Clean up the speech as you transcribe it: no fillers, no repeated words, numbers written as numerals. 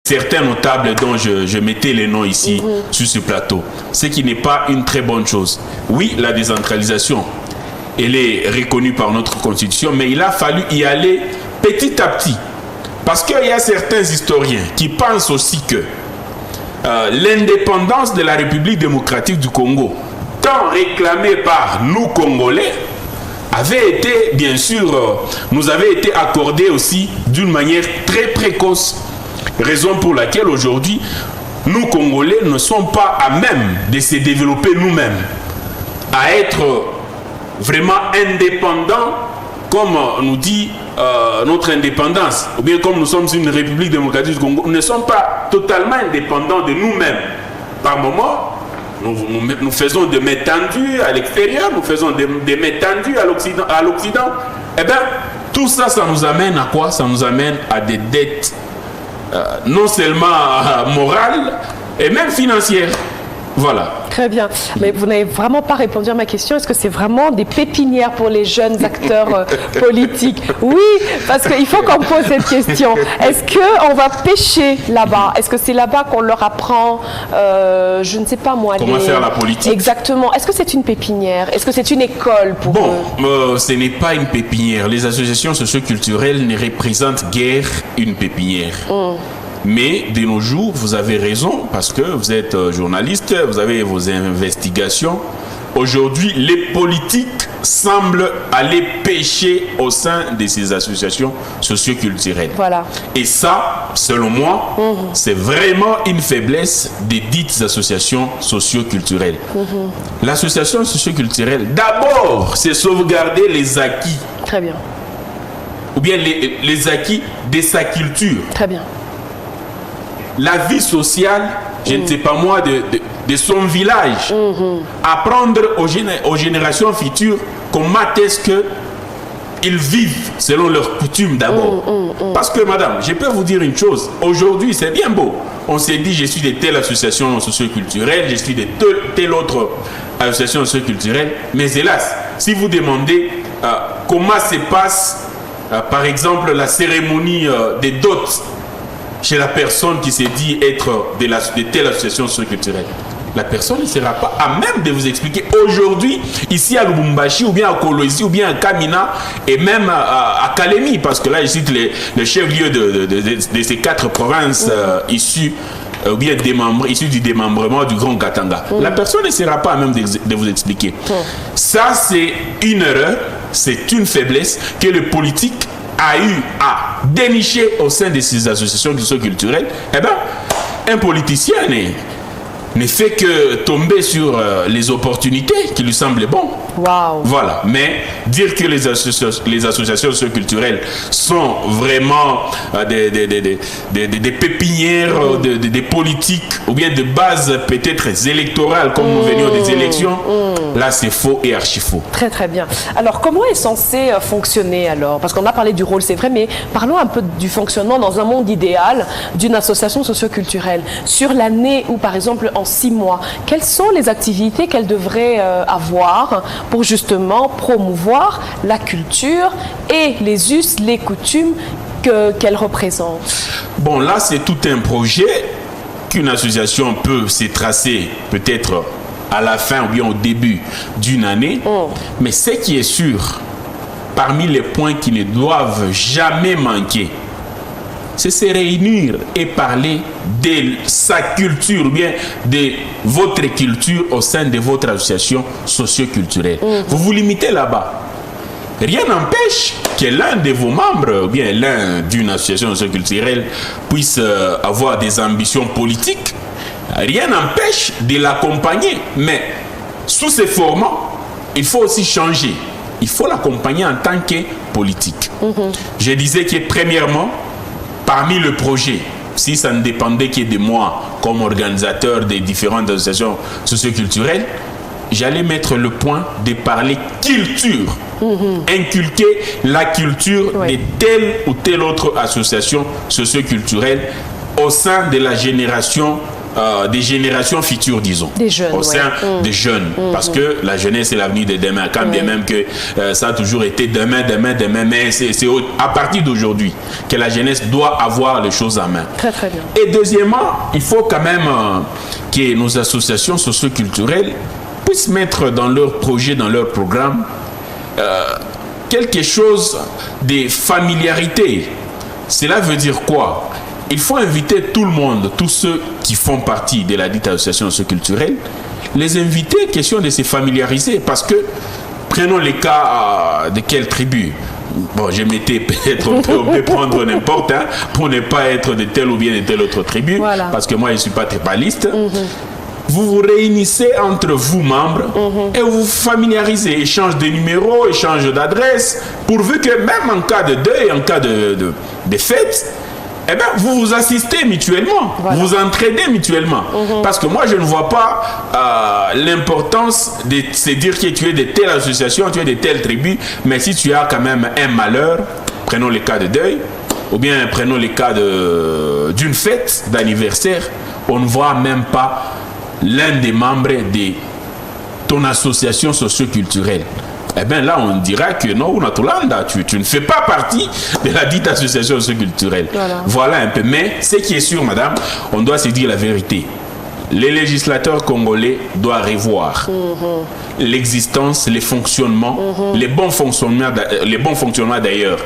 certains notables dont je mettais les noms ici sur ce plateau, ce qui n'est pas une très bonne chose. Oui, la décentralisation, elle est reconnue par notre constitution, mais il a fallu y aller petit à petit. Parce qu'il y a certains historiens qui pensent aussi que l'indépendance de la République démocratique du Congo, tant réclamée par nous Congolais, avait été, bien sûr, nous avait été accordée aussi d'une manière très précoce. Raison pour laquelle aujourd'hui, nous Congolais ne sommes pas à même de se développer nous-mêmes, à être vraiment indépendants, comme nous dit notre indépendance, ou bien comme nous sommes une République démocratique du Congo, nous ne sommes pas totalement indépendants de nous-mêmes. Par moments, nous faisons des mains tendues à l'extérieur, nous faisons des mains tendues à l'Occident. Eh bien, tout ça, ça nous amène à quoi? Ça nous amène à des dettes non seulement morales, et même financières. Voilà. Très bien. Mais vous n'avez vraiment pas répondu à ma question. Est-ce que c'est vraiment des pépinières pour les jeunes acteurs politiques? Oui, parce qu'il faut qu'on pose cette question. Est-ce qu'on va pêcher là-bas? Est-ce que c'est là-bas qu'on leur apprend, je ne sais pas moi, comment faire la politique? Exactement. Est-ce que c'est une pépinière? Est-ce que c'est une école pour eux? Ce n'est pas une pépinière. Les associations socioculturelles ne représentent guère une pépinière. Mais de nos jours, vous avez raison, parce que vous êtes journaliste, vous avez vos investigations. Aujourd'hui, les politiques semblent aller pêcher au sein de ces associations socioculturelles. Voilà. Et ça, selon moi, c'est vraiment une faiblesse des dites associations socioculturelles. L'association socioculturelle, d'abord, c'est sauvegarder les acquis. Très bien. Ou bien les acquis de sa culture. Très bien. La vie sociale, je ne sais pas moi, de son village. Apprendre aux générations futures comment est-ce qu'ils vivent selon leurs coutumes d'abord. Parce que madame, je peux vous dire une chose. Aujourd'hui, c'est bien beau. On s'est dit, je suis de telle association socioculturelle, je suis de telle autre association socioculturelle. Mais hélas, si vous demandez comment se passe, par exemple, la cérémonie des dots, chez la personne qui s'est dit être de telle association socioculturelle, la personne ne sera pas à même de vous expliquer aujourd'hui, ici à Lubumbashi, ou bien à Kolwezi, ou bien à Kamina, et même à Kalemi, parce que là, je cite les chefs-lieux de ces 4 provinces issues ou bien issus du démembrement du Grand Katanga. La personne ne sera pas à même de vous expliquer. Ça, c'est une erreur, c'est une faiblesse que le politique a eu à dénicher au sein de ces associations culturelles. Eh bien, un politicien ne fait que tomber sur les opportunités qui lui semblent bonnes. Wow. Voilà. Mais dire que les associations socioculturelles sont vraiment des pépinières, des politiques, ou bien de base peut-être électorales, comme nous venions des élections, là c'est faux et archi faux. Très très bien. Alors comment est censé fonctionner alors? Parce qu'on a parlé du rôle, c'est vrai, mais parlons un peu du fonctionnement dans un monde idéal d'une association socioculturelle. Sur l'année où par exemple en 6 mois, quelles sont les activités qu'elle devrait avoir pour justement promouvoir la culture et les us, les coutumes qu'elle représente? Bon, là, c'est tout un projet qu'une association peut se tracer peut-être à la fin ou bien au début d'une année. Mais ce qui est sûr, parmi les points qui ne doivent jamais manquer, c'est se réunir et parler de sa culture, ou bien de votre culture au sein de votre association socio-culturelle. Vous vous limitez là-bas. Rien n'empêche que l'un de vos membres, ou bien l'un d'une association socio-culturelle, puisse avoir des ambitions politiques. Rien n'empêche de l'accompagner. Mais sous ces formats, il faut aussi changer. Il faut l'accompagner en tant que politique. Je disais que premièrement, parmi le projet, si ça ne dépendait que de moi comme organisateur des différentes associations socioculturelles, j'allais mettre le point de parler culture, inculquer la culture de telle ou telle autre association socioculturelle au sein de la génération des générations futures, disons, des jeunes, au sein des jeunes, parce que la jeunesse est l'avenir de demain, quand bien même que ça a toujours été demain, mais c'est à partir d'aujourd'hui que la jeunesse doit avoir les choses en main. Très très bien. Et deuxièmement, il faut quand même que nos associations socioculturelles puissent mettre dans leurs projets, dans leurs programmes, quelque chose de familiarité. Cela veut dire quoi? Il faut inviter tout le monde, tous ceux qui font partie de la dite association socioculturelle, les inviter, question de se familiariser, parce que, prenons les cas de quelle tribu? Bon, je m'étais peut-être, on peut prendre n'importe, pour ne pas être de telle ou bien de telle autre tribu, voilà. Parce que moi je ne suis pas tribaliste. Vous vous réunissez entre vous membres et vous vous familiarisez, échange de numéros, échange d'adresses, pourvu que même en cas de deuil, en cas de fête, eh bien, vous vous assistez mutuellement, voilà. Vous vous entraidez mutuellement. Parce que moi, je ne vois pas l'importance de se dire que tu es de telle association, tu es de telle tribu, mais si tu as quand même un malheur, prenons le cas de deuil, ou bien prenons le cas d'une fête d'anniversaire, on ne voit même pas l'un des membres de ton association socioculturelle. Eh bien là, on dira que non, tu ne fais pas partie de la dite association socioculturelle. Voilà un peu. Mais ce qui est sûr, madame, on doit se dire la vérité. Les législateurs congolais doivent revoir l'existence, les fonctionnements, les bons fonctionnements d'ailleurs